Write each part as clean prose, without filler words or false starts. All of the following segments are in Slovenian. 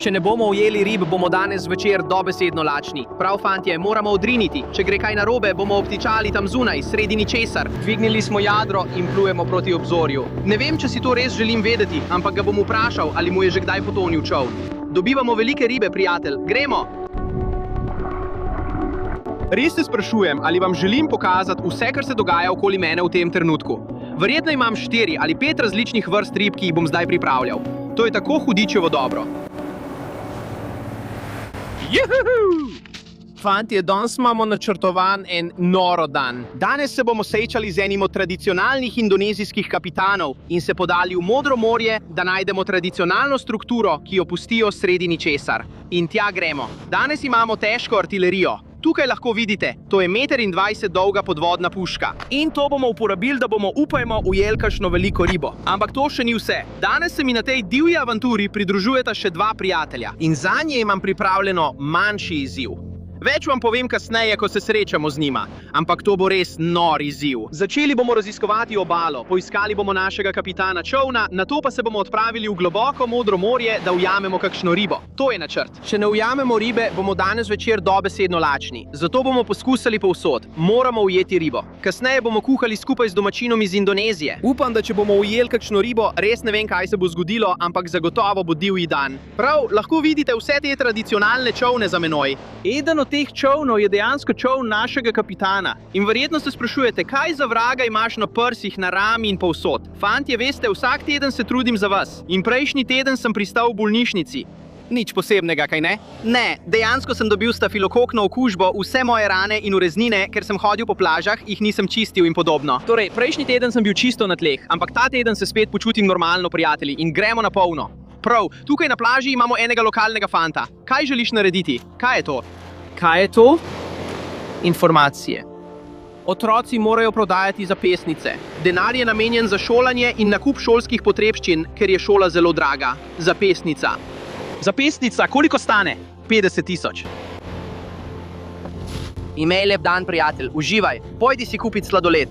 Če ne bomo ujeli rib, bomo danes zvečer dobesedno lačni. Prav, fantje, moramo odriniti. Če gre kaj narobe, bomo obtičali tam zunaj, sredi ničesar. Dvignili smo jadro in plujemo proti obzorju. Ne vem, če si to res želim vedeti, ampak ga bom vprašal, ali mu je že kdaj potonil čoln. Dobivamo velike ribe, prijatelj. Gremo! Res se sprašujem, ali vam želim pokazati vse, kar se dogaja okoli mene v tem trenutku. Verjetno imam 4 ali 5 različnih vrst rib, ki jih bom zdaj pripravljal. To je tako hudičevo dobro. Juhu! Fantje, danes imamo načrtovan en noro dan. Danes se bomo srečali z enim od tradicionalnih indonezijskih kapitanov in se podali v modro morje, da najdemo tradicionalno strukturo, ki jo pustijo sredi ničesar. In tja gremo. Danes imamo težko artilerijo. Tukaj lahko vidite, to je 1,20 m dolga podvodna puška. In to bomo uporabili, da bomo, upajmo, ujeli kakšno veliko ribo. Ampak to še ni vse. Danes se mi na tej divji avanturi pridružujeta še 2 prijatelja. In zanje imam pripravljeno manjši izziv. Več vam povem kasneje, ko se srečamo z njima. Ampak to bo res nor izziv. Začeli bomo raziskovati obalo, poiskali bomo našega kapitana čolna, nato pa se bomo odpravili v globoko modro morje, da ujamemo kakšno ribo. To je načrt. Če ne ujamemo ribe, bomo danes večer dobesedno lačni. Zato bomo poskusili povsod. Moramo ujeti ribo. Kasneje bomo kuhali skupaj z domačinom iz Indonezije. Upam, da če bomo ujeli kakšno ribo, res ne vem, kaj se bo zgodilo, ampak zagotovo bo divji dan. Prav, lahko vidite vse te tradicionalne čolne za menoj. Eden od teh čolnov je dejansko čoln našega kapitana. In verjetno se sprašujete, kaj za vraga imaš na prsih, na rami in povsod. Fantje, veste, vsak teden se trudim za vas. In prejšnji teden sem pristal v bolnišnici. Nič posebnega, kaj ne? Ne, dejansko sem dobil stafilokokno okužbo, vse moje rane in ureznine, ker sem hodil po plažah, jih nisem čistil in podobno. Torej, prejšnji teden sem bil čisto na tleh, ampak ta teden se spet počutim normalno, prijatelji, in gremo na polno. Prav, tukaj na plaži imamo enega lokalnega fanta. Kaj želiš narediti? Kaj je to? Kaj je to? Informacije. Otroci morajo prodajati zapestnice. Denar je namenjen za šolanje in nakup šolskih potrebščin, ker je šola zelo draga. Zapestnica. Zapestnica, koliko stane? 50 000. Imej lep dan, prijatelj. Uživaj. Pojdi si kupiti sladoled.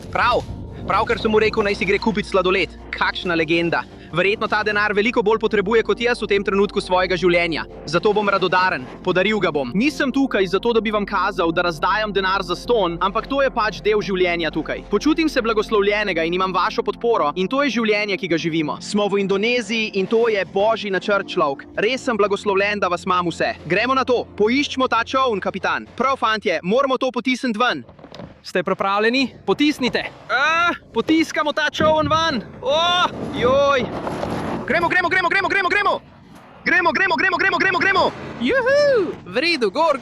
Pravkar sem mu rekel, naj si gre kupiti sladoled. Kakšna legenda. Verjetno ta denar veliko bolj potrebuje kot jaz v tem trenutku svojega življenja. Zato bom radodaren. Podaril ga bom. Nisem tukaj zato, da bi vam kazal, da razdajam denar za ston, ampak to je pač del življenja tukaj. Počutim se blagoslovljenega in imam vašo podporo in to je življenje, ki ga živimo. Smo v Indoneziji in to je božji načrt, človek. Res sem blagoslovljen, da vas imam vse. Gremo na to. Poiščimo ta čoln, kapitan. Prav, fantje, moramo to potisniti ven. Ste pripravljeni? Potisnite. Potiskamo ta čoln ven. Joj. Gremo. Juhu. V redu, gor.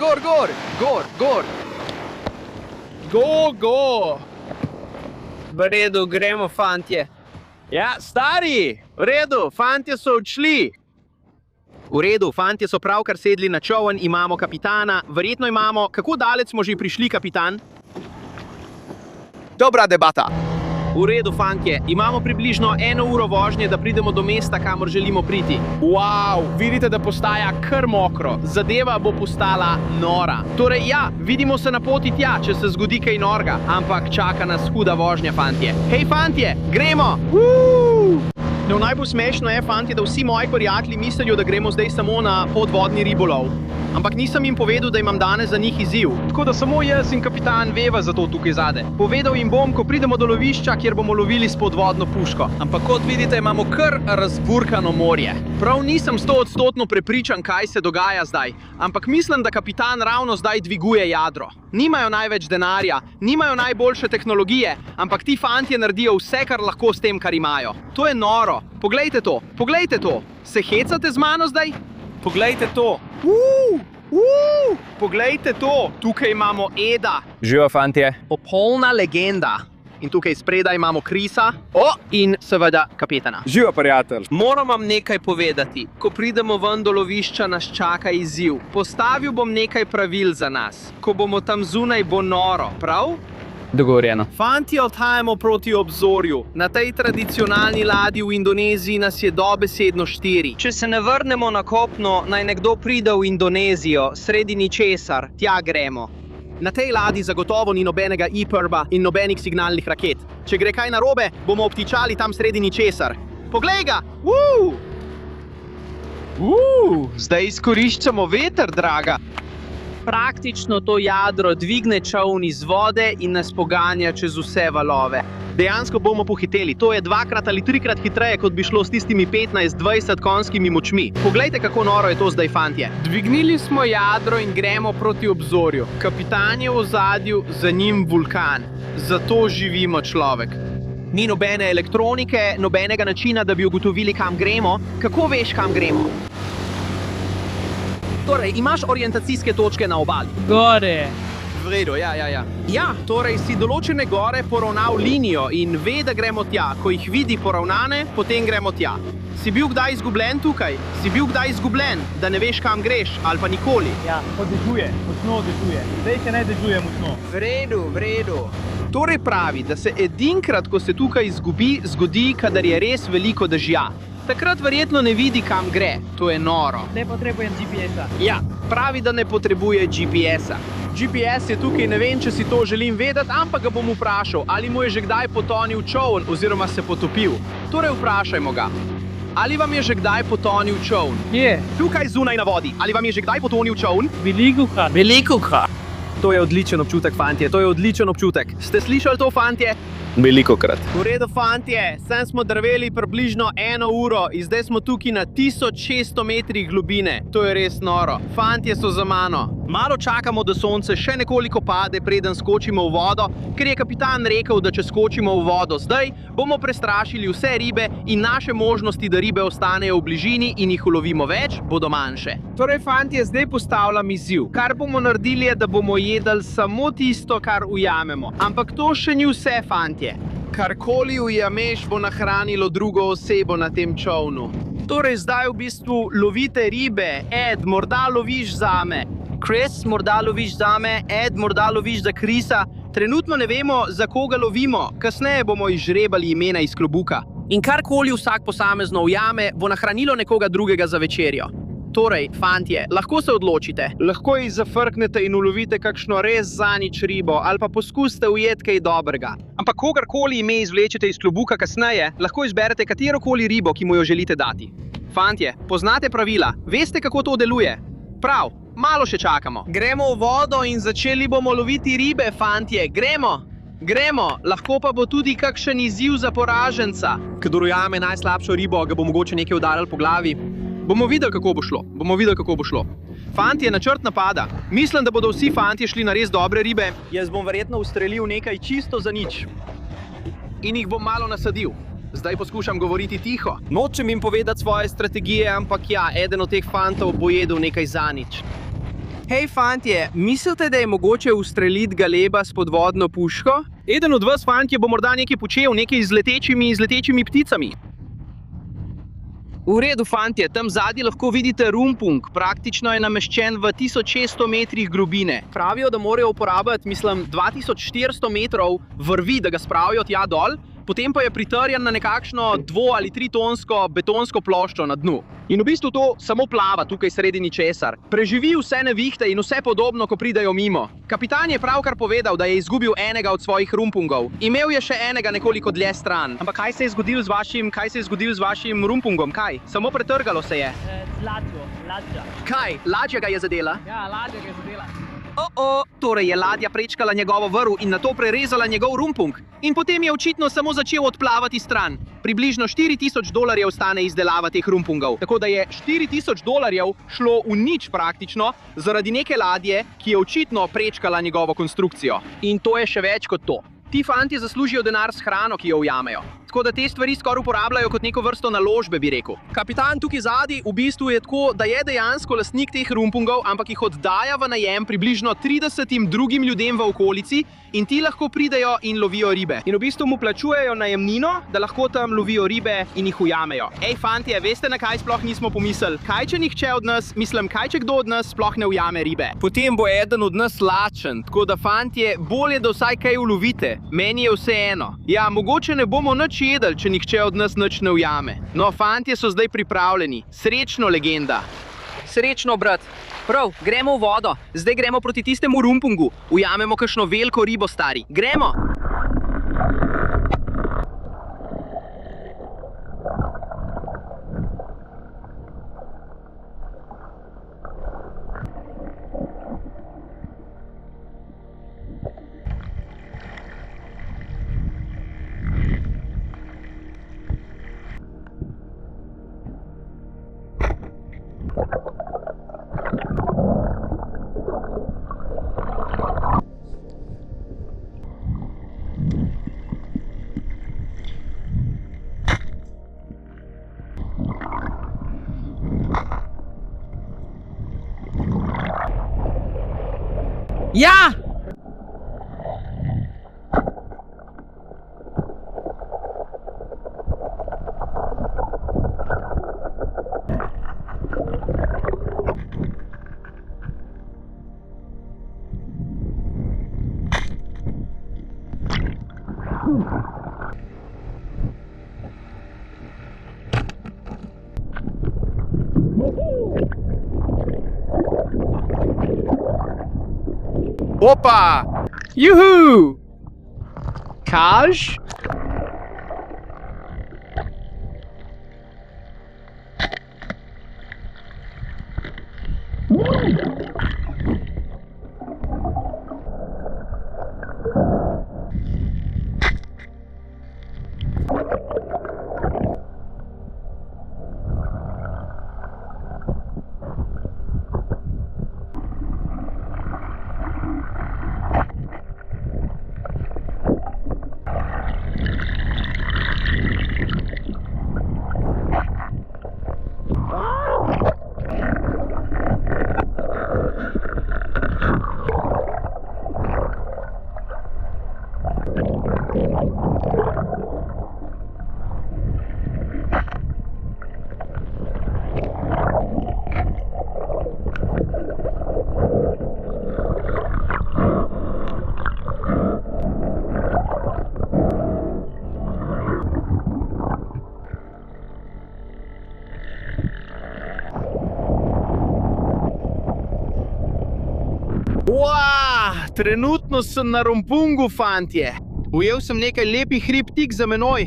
Go. V redu, gremo, fantje. Ja, stari. V redu, fantje so odšli. V redu, fantje so pravkar sedli na čoln, imamo kapitana. Verjetno imamo, kako daleč smo že prišli, kapitan? Dobra debata. V redu, fantje, imamo približno 1 uro vožnje, da pridemo do mesta, kamor želimo priti. Wow, vidite, da postaja kar mokro. Zadeva bo postala nora. Torej, ja, vidimo se na poti tja, če se zgodi kaj norga. Ampak čaka nas huda vožnja, fantje. Hej, fantje, gremo! No, najbolj smešno je, fantje, da vsi moji prijatelji mislijo, da gremo zdaj samo na podvodni ribolov. Ampak nisem jim povedal, da imam danes za njih izziv. Tako da samo jaz in kapitan veva za to tukaj zade. Povedal jim bom, ko pridemo do lovišča, kjer bomo lovili s podvodno puško. Ampak kot vidite, imamo kar razburkano morje. Prav nisem 100% prepričan, kaj se dogaja zdaj. Ampak mislim, da kapitan ravno zdaj dviguje jadro. Nimajo največ denarja, nimajo najboljše tehnologije, ampak ti fantje naredijo vse, kar lahko s tem, kar imajo. To je noro. Poglejte to. Se hecate z mano zdaj? Poglejte to. Poglejte to. Tukaj imamo Eda. Živijo, fantje. Popolna legenda. In tukaj spredaj imamo Krisa. In seveda kapetana. Živijo, prijatelj. Moram vam nekaj povedati. Ko pridemo ven do lovišča, nas čaka izziv. Postavil bom nekaj pravil za nas. Ko bomo tam zunaj, bo noro, prav? Dogovorjeno. Fantje, odhajamo proti obzorju. Na tej tradicionalni ladji v Indoneziji nas je dobesedno 4. Če se ne vrnemo na kopno, naj nekdo pride v Indonezijo, sredi ničesar, tja gremo. Na tej ladji zagotovo ni nobenega e-prba in nobenih signalnih raket. Če gre kaj narobe, bomo obtičali tam sredi ničesar. Poglej ga! Zdaj izkoriščamo veter, draga. Praktično to jadro dvigne čoln iz vode in nas poganja čez vse valove. Dejansko bomo pohiteli. To je 2 ali 3 hitreje, kot bi šlo s tistimi 15-20 konjskimi močmi. Poglejte, kako noro je to zdaj, fantje. Dvignili smo jadro in gremo proti obzorju. Kapitan je v ozadju, za njim vulkan. Zato živimo, človek. Ni nobene elektronike, nobenega načina, da bi ugotovili, kam gremo. Kako veš, kam gremo? Torej, imaš orientacijske točke na obali. Gore. V redu, ja. Ja, torej si določene gore poravnal linijo in ve, da gremo tja. Ko jih vidi poravnane, potem gremo tja. Si bil kdaj izgubljen tukaj? Si bil kdaj izgubljen, da ne veš, kam greš, ali pa nikoli? Ja, dežuje, močno dežuje. Zdaj se ne dežuje močno. V redu. Torej pravi, da se edinkrat, ko se tukaj izgubi, zgodi, kadar je res veliko dežja. Takrat verjetno ne vidi, kam gre. To je noro. Ne potrebujem GPS-a. Ja, pravi, da ne potrebuje GPS-a. GPS je tukaj, ne vem, če si to želim vedeti, ampak ga bom vprašal, ali mu je že kdaj potonil čoln oziroma se potopil. Torej vprašajmo ga. Ali vam je že kdaj potonil čoln? Kje? Tukaj zunaj na vodi. Ali vam je že kdaj potonil čoln? Velikokrat. To je odličen občutek, fantje. To je odličen občutek. Ste slišali to, fantje? Velikokrat. V redu, fantje, sem smo drveli približno 1 uro in zdaj smo tukaj na 1600 metrih globine. To je res noro. Fantje so za mano. Malo čakamo, da sonce še nekoliko pade, preden skočimo v vodo, ker je kapitan rekel, da če skočimo v vodo zdaj, bomo prestrašili vse ribe in naše možnosti, da ribe ostanejo v bližini in jih ulovimo več, bodo manjše. Torej, fantje, zdaj postavljam izziv. Kar bomo naredili je, da bomo jedli samo tisto, kar ujamemo. Ampak to še ni vse, fantje. Karkoli ujameš, bo nahranilo drugo osebo na tem čolnu. Torej, zdaj v bistvu lovite ribe. Ed, morda loviš zame. Chris, morda loviš zame. Ed, morda loviš za Chrisa. Trenutno ne vemo, za koga lovimo. Kasneje bomo izžrebali imena iz klobuka. In karkoli vsak posamezno ujame, bo nahranilo nekoga drugega za večerjo. Torej, fantje, lahko se odločite. Lahko jih zafrknete in ulovite kakšno res zanič ribo, ali pa poskusite ujeti kaj dobrega. Ampak kogarkoli ime izvlečete iz klobuka kasneje, lahko izberete katerokoli ribo, ki mu jo želite dati. Fantje, poznate pravila, veste, kako to deluje? Prav, malo še čakamo. Gremo v vodo in začeli bomo loviti ribe, fantje, gremo, lahko pa bo tudi kakšen izziv za poraženca. Kadar ujame najslabšo ribo, ga bo mogoče nekaj udaril po glavi. Bomo videli, kako bo šlo. Fantje, načrt napada. Mislim, da bodo vsi fantje šli na res dobre ribe. Jaz bom verjetno ustrelil nekaj čisto za nič. In jih bom malo nasadil. Zdaj poskušam govoriti tiho. Nočem jim povedati svoje strategije, ampak ja, eden od teh fantov bo jedel nekaj za nič. Hej, fantje, mislite, da je mogoče ustreliti galeba s podvodno puško? Eden od vas, fantje, bo morda nekaj počel, nekaj z letečimi pticami. V redu, fantje, tam zadnji lahko vidite rumpung, praktično je nameščen v 1600 metrih globine. Pravijo, da morajo uporabiti, 2400 metrov vrvi, da ga spravijo tja dol, potem pa je pritrjen na nekakšno 2- ali 3-tonsko betonsko ploščo na dnu. In v bistvu to samo plava tukaj sredi ničesar. Preživi vse nevihte in vse podobno, ko pridejo mimo. Kapitan je pravkar povedal, da je izgubil enega od svojih rumpungov. Imel je še enega nekoliko dlje stran. Ampak kaj se je zgodilo z vašim rumpungom? Kaj? Samo pretrgalo se je. Ladja. Kaj? Ladja ga je zadela? Ja, ladja ga je zadela. Torej je ladja prečkala njegovo vrv in nato prerezala njegov rumpung. In potem je očitno samo začel odplavati stran. Približno $4000 stane izdelava teh rumpungov. Tako da je $4000 šlo v nič praktično zaradi neke ladje, ki je očitno prečkala njegovo konstrukcijo. In to je še več kot to. Ti fantje zaslužijo denar s hrano, ki jo ujamejo. Tako da te stvari skoraj uporabljajo kot neko vrsto naložbe, bi rekel. Kapitan tukaj zadaj v bistvu je tako, da je dejansko lastnik teh rumpungov, ampak jih oddaja v najem približno 30 drugim ljudem v okolici in ti lahko pridejo in lovijo ribe. In v bistvu mu plačujejo najemnino, da lahko tam lovijo ribe in jih ujamejo. Ej, fantje, veste, na kaj sploh nismo pomislili? Kaj, če kdo od nas sploh ne ujame ribe? Potem bo eden od nas lačen, tako da fantje, bolje, da vsaj kaj ulovite. Meni je vseeno. Ja, mogoče ne bomo nič jedli, če nihče od nas nič ne ujame. No, fantje so zdaj pripravljeni. Srečno, legenda. Srečno, brat. Prav, gremo v vodo. Zdaj gremo proti tistemu rumpungu. Ujamemo kakšno veliko ribo, stari. Gremo! Ja! Opa! Juhu! Kaj? Trenutno sem na Rumpungu, fantje. Ujel sem nekaj lepih rib tik za menoj.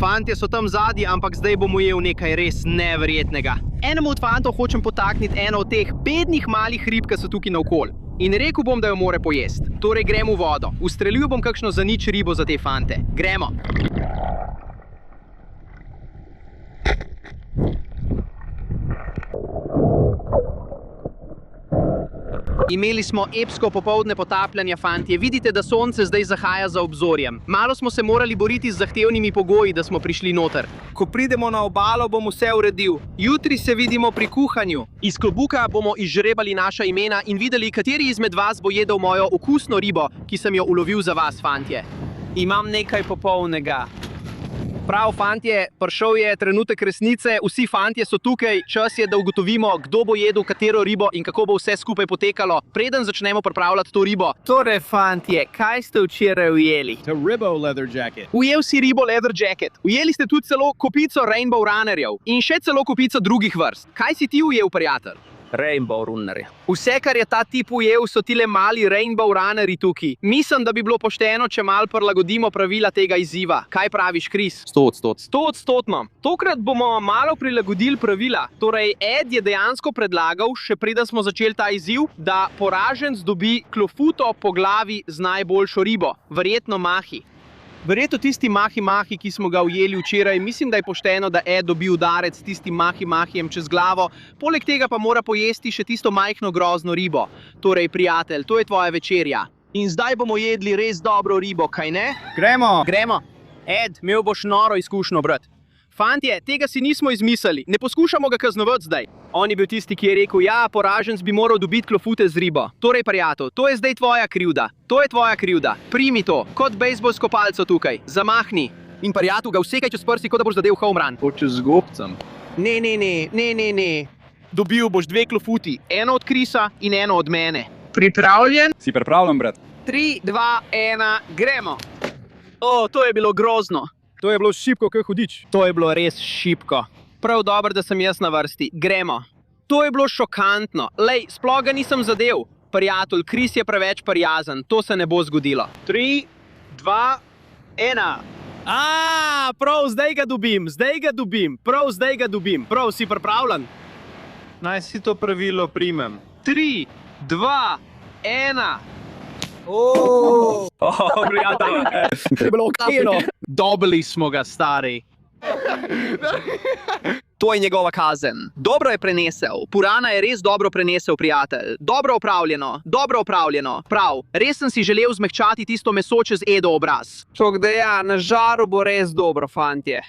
Fantje so tam zadnji, ampak zdaj bom ujel nekaj res neverjetnega. Enemu od fantov hočem potakniti eno od teh bednih malih rib, ki so tukaj naokoli. In rekel bom, da jo more pojesti. Torej grem v vodo. Ustrelil bom kakšno zanič ribo za te fante. Gremo. Imeli smo epsko popoldne potapljanja, fantje. Vidite, da sonce zdaj zahaja za obzorjem. Malo smo se morali boriti z zahtevnimi pogoji, da smo prišli noter. Ko pridemo na obalo, bom vse uredil. Jutri se vidimo pri kuhanju. Iz klobuka bomo izžrebali naša imena in videli, kateri izmed vas bo jedel mojo okusno ribo, ki sem jo ulovil za vas, fantje. Imam nekaj popolnega. Prav, fantje, prišel je trenutek resnice, vsi fantje so tukaj, čas je, da ugotovimo, kdo bo jedel katero ribo in kako bo vse skupaj potekalo, preden začnemo pripravljati to ribo. Torej, fantje, kaj ste včeraj ujeli? To ribo leather jacket. Ujel si ribo leather jacket. Ujeli ste tudi celo kopico rainbow runnerjev in še celo kopico drugih vrst. Kaj si ti ujel, prijatelj? Rainbow runnerje. Vse, kar je ta tip ujel, so tile mali rainbow runnerji tukaj. Mislim, da bi bilo pošteno, če malo prilagodimo pravila tega izziva. Kaj praviš, Kris? 100%. 100%. Tokrat bomo malo prilagodili pravila. Torej, Ed je dejansko predlagal, še preden smo začeli ta izziv, da poraženec dobi klofuto po glavi z najboljšo ribo. Verjetno mahi. Verjetno tisti mahi, ki smo ga ujeli včeraj, mislim, da je pošteno, da Ed dobi udarec s tistim mahijem čez glavo, poleg tega pa mora pojesti še tisto majhno grozno ribo. Torej, prijatelj, to je tvoja večerja. In zdaj bomo jedli res dobro ribo, kaj ne? Gremo! Gremo. Ed, imel boš noro izkušnjo, brat. Fantje, tega si nismo izmislili, ne poskušamo ga kaznovati zdaj. On je bil tisti, ki je rekel, ja, poraženec bi moral dobiti klofute z ribo. Torej, prijatelj, to je zdaj tvoja krivda. To je tvoja krivda. Primi to, kot bejzbolsko palco tukaj. Zamahni. In prijatelj, ga vsekaj čez prsi, kot da boš zadel home run. Hoče z gobcem. Ne. Dobil boš 2 klofuti, eno od Krisa in eno od mene. Pripravljen? Si pripravljen, brat? 3, 2, 1, gremo. O, to je bilo grozno. To je bilo šipko, kot hudič. To je bilo res šipko. Prav dobro, da sem jaz na vrsti. Gremo. To je bilo šokantno. Lej, sploh ga nisem zadev. Prijatelj, Kris je preveč prijazen. To se ne bo zgodilo. 3, 2, 1. Prav, zdaj ga dobim. Prav, si pripravljen? Naj si to pravilo primem. 3, 2, 1. Prijatelj. To je bilo okejno. Dobili smo ga, stari. To je njegova kazen. Dobro je prenesel. Purana je res dobro prenesel, prijatelj. Dobro opravljeno. Prav, res sem si želel zmehčati tisto meso čez Edo obraz. Tok da ja, na žaru bo res dobro, fantje.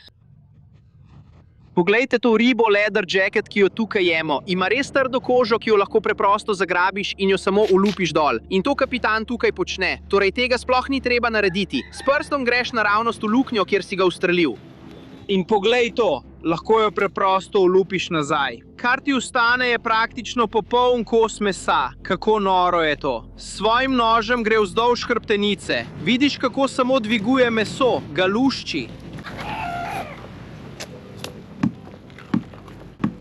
Poglejte to ribo leather jacket, ki jo tukaj jemo. Ima res trdo kožo, ki jo lahko preprosto zagrabiš in jo samo ulupiš dol. In to kapitan tukaj počne. Torej tega sploh ni treba narediti. S prstom greš naravnost v luknjo, kjer si ga ustrelil. In poglej to, lahko jo preprosto ulupiš nazaj. Kar ti ostane je praktično popoln kos mesa. Kako noro je to. S svojim nožem gre vzdolž hrbtenice. Vidiš, kako samo dviguje meso, ga lušči.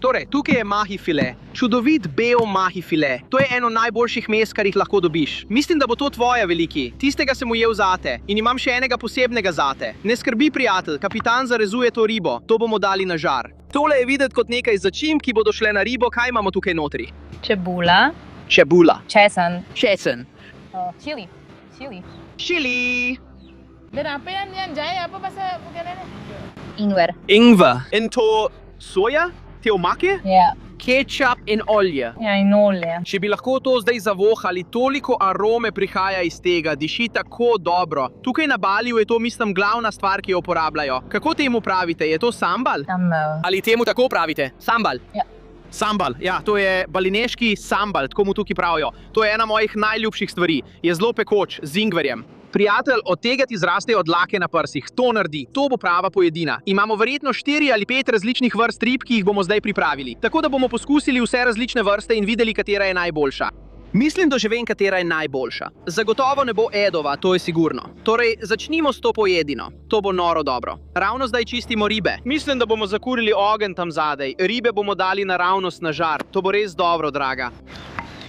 Torej, tukaj je mahi file. Čudovit bel mahi file. To je eno najboljših mes, kar jih lahko dobiš. Mislim, da bo to tvoja, veliki. Tistega sem ujel zate. In imam še enega posebnega zate. Ne skrbi, prijatelj, kapitan zarezuje to ribo. To bomo dali na žar. Tole je videti kot nekaj začimb, ki bodo šle na ribo. Kaj imamo tukaj notri? Čebula, Čebula. česen, Česen. chili, chili, Chili. Dan apa yang jaya apa bahasa makanan ni? ingwer. Ingwer. In to soja? Te omake? Ja, Ketchup in olje. ja in olje. Če bi lahko to zdaj zavohali, toliko arome prihaja iz tega, diši tako dobro. Tukaj na Baliju je to, mislim, glavna stvar, ki jo uporabljajo. Kako temu pravite? Je to sambal? Sambal. Ali temu tako pravite? Sambal? Ja. Sambal, ja, to je balineški sambal, tako mu tukaj pravijo. To je ena mojih najljubših stvari. Je zelo pekoč, z ingverjem. Prijatelj, od tega ti zrastejo dlake na prsih. To naredi, to bo prava pojedina. Imamo verjetno 4 ali 5 različnih vrst rib, ki jih bomo zdaj pripravili. Tako da bomo poskusili vse različne vrste in videli, katera je najboljša. Mislim, da že vem, katera je najboljša. Zagotovo ne bo edova, to je sigurno. Torej, začnimo s to pojedino. To bo noro dobro. Ravno zdaj čistimo ribe. Mislim, da bomo zakurili ogenj tam zadaj. Ribe bomo dali naravnost na žar. To bo res dobro, draga.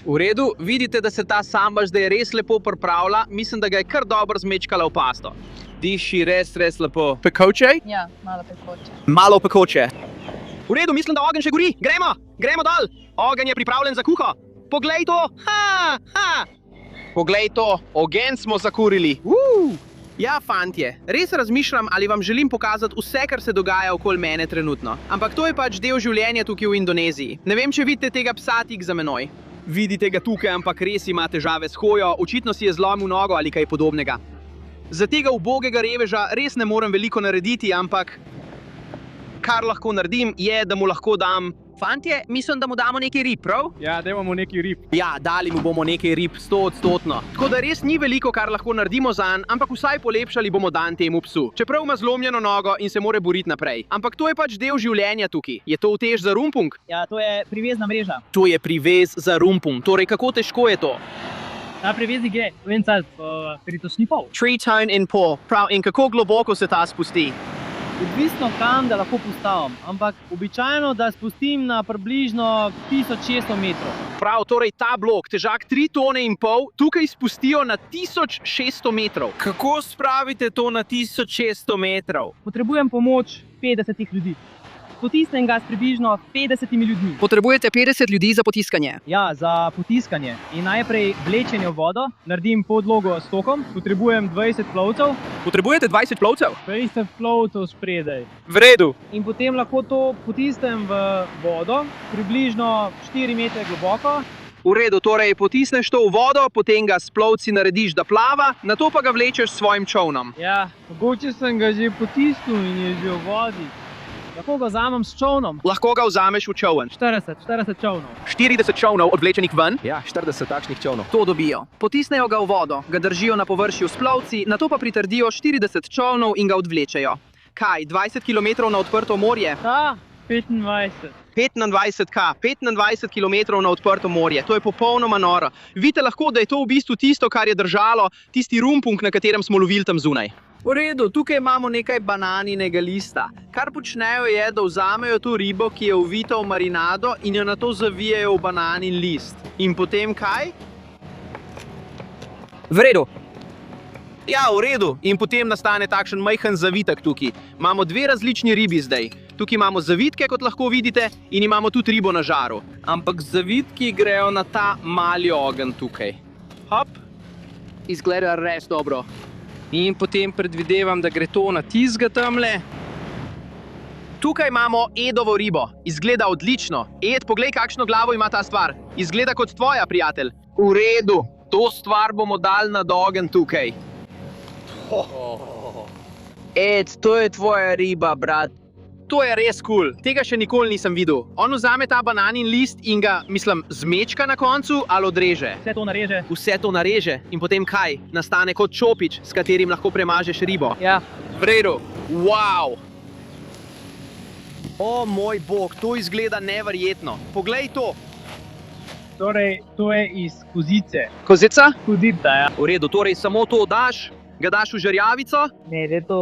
V redu, vidite, da se ta sambal zdaj res lepo pripravlja. Mislim, da ga je kar dobro zmečkala v pasto. Diši res lepo. Pekoče? Ja, malo pekoče. Malo pekoče. V redu, mislim, da ogenj še gori. Gremo dol. Ogenj je pripravljen za kuho. Poglej to. Poglej to, ogenj smo zakurili. Ja, fantje, res razmišljam, ali vam želim pokazati vse, kar se dogaja okoli mene trenutno. Ampak to je pač del življenja tukaj v Indoneziji. Ne vem, če vidite tega psa tik za menoj. Vidite ga tukaj, ampak res ima težave s hojo, očitno si je zlomil nogo ali kaj podobnega. Za tega ubogega reveža res ne morem veliko narediti, ampak kar lahko naredim, je, da mu lahko dam... Fantje, mislim, da mu damo nekaj rib, prav? Ja, dajmo nekaj rib. Ja, dali mu bomo nekaj rib, 100%. Tako da res ni veliko, kar lahko naredimo zanj, ampak vsaj polepšali bomo dan temu psu. Čeprav ima zlomljeno nogo in se more boriti naprej. Ampak to je pač del življenja tukaj. Je to utež za rumpung? Ja, to je privezna mreža. To je privez za rumpung. Torej, kako težko je to? Ta privezi gre, vem cal, pritočni pol. 3 tone in pol. Prav, in kako globoko se ta spusti? Odvisno kam, da lahko postavim, ampak običajno, da spustim na približno 1600 metrov. Prav, torej ta blok, težak 3 tone in pol, tukaj spustijo na 1600 metrov. Kako spravite to na 1600 metrov? Potrebujem pomoč 50 ljudi. Potisnem ga s približno 50 ljudmi. Potrebujete 50 ljudi za potiskanje. Ja, za potiskanje. In najprej vlečenje v vodo, naredim podlogo s tokom, potrebujem 20 plovcev. Potrebujete 20 plovcev? 20 plovcev spredaj. V redu. In potem lahko to potisnem v vodo, približno 4 metre globoko. V redu, torej potisneš to v vodo, potem ga s plovci narediš, da plava, nato pa ga vlečeš s svojim čovnom. Ja, mogoče sem ga že potisnil in je že v vodi. Lahko ga vzamem s čovnom. Lahko ga vzameš v čovn. 40 čovnov. 40 čovnov odvlečenih ven. Ja, 40 takšnih čovnov. To dobijo. Potisnejo ga v vodo, ga držijo na površju s plovci, nato pa pritrdijo 40 čolnov in ga odvlečejo. Kaj, 20 km na odprto morje? Ja, 25. 25 km na odprto morje. To je popolnoma noro. Vidite lahko, da je to v bistvu tisto, kar je držalo tisti rumpung, na katerem smo lovili tam zunaj. V redu, tukaj imamo nekaj bananinega lista. Kar počnejo je, da vzamejo to ribo, ki je uvita v marinado in jo nato zavijajo v bananin list. In potem kaj? V redu. Ja, v redu. In potem nastane takšen majhen zavitek tukaj. Imamo 2 različni ribi zdaj. Tukaj imamo zavitke, kot lahko vidite, in imamo tudi ribo na žaru. Ampak zavitki grejo na ta mali ogenj tukaj. Hop. Izgleda res dobro. In potem predvidevam, da gre to na tizga tamle. Tukaj imamo Edovo ribo. Izgleda odlično. Ed, poglej, kakšno glavo ima ta stvar. Izgleda kot tvoja, prijatelj. V redu. To stvar bomo dali na ogenj tukaj. Ed, to je tvoja riba, brat. To je res kul. Tega še nikoli nisem videl. On vzame ta bananin list in ga, zmečka na koncu ali odreže. Vse to nareže. Vse to nareže in potem kaj? Nastane kot čopič, s katerim lahko premažeš ribo. Ja. V redu. Wow! O moj bog, to izgleda neverjetno. Poglej to. Torej, to je iz kozice. Kozica? Kozica, ja. V redu, torej samo to daš, ga daš v žerjavico, Ne, da je to...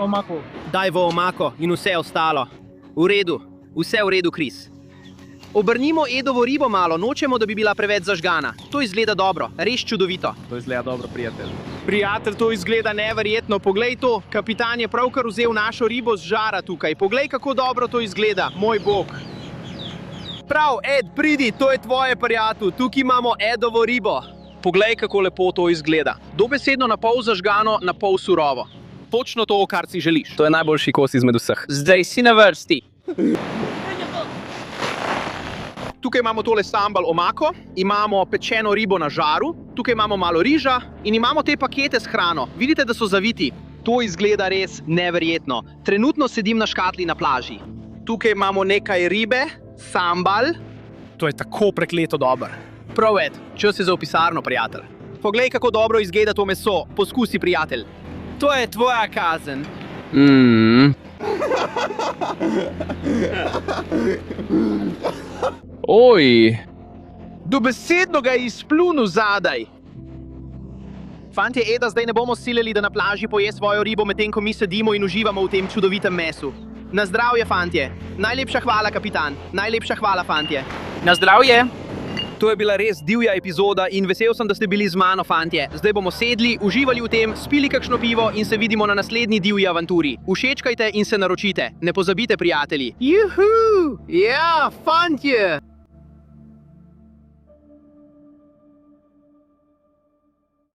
Omako. daj v omako in vse ostalo. V redu, vse v redu, Kris. Obrnimo Edovo ribo malo, nočemo, da bi bila preveč zažgana. To izgleda dobro, res čudovito. To izgleda dobro, prijatelj. Prijatelj, to izgleda neverjetno. Poglej to, kapitan je pravkar vzel našo ribo z žara tukaj. Poglej, kako dobro to izgleda, moj bog. Prav, Ed, pridi, to je tvoje, prijatelj. Tukaj imamo Edovo ribo. Poglej, kako lepo to izgleda. Dobesedno na pol zažgano, na pol surovo. Točno to, kar si želiš. To je najboljši kos izmed vseh. Zdaj si na vrsti. Tukaj imamo tole sambal omako, imamo pečeno ribo na žaru, tukaj imamo malo riža in imamo te pakete s hrano. Vidite, da so zaviti? To izgleda res neverjetno. Trenutno sedim na škatli na plaži. Tukaj imamo nekaj ribe, sambal. To je tako prekleto dober. Prav, Ed, čas je za v pisarno, prijatelj. Poglej, kako dobro izgleda to meso. Poskusi, prijatelj. To je tvoja kazen. Oj, Dobesedno ga je izplunil zadaj. Fantje, Eda zdaj ne bomo silili, da na plaži poje svojo ribo, medtem ko mi sedimo in uživamo v tem čudovitem mesu. Na zdravje, fantje. Najlepša hvala, kapitan. Najlepša hvala, fantje. Na zdravje. To je bila res divja epizoda in vesel sem, da ste bili z mano, fantje. Zdaj bomo sedli, uživali v tem, spili kakšno pivo in se vidimo na naslednji divji avanturi. Všečkajte in se naročite. Ne pozabite, prijatelji. Juhu! Ja, fantje!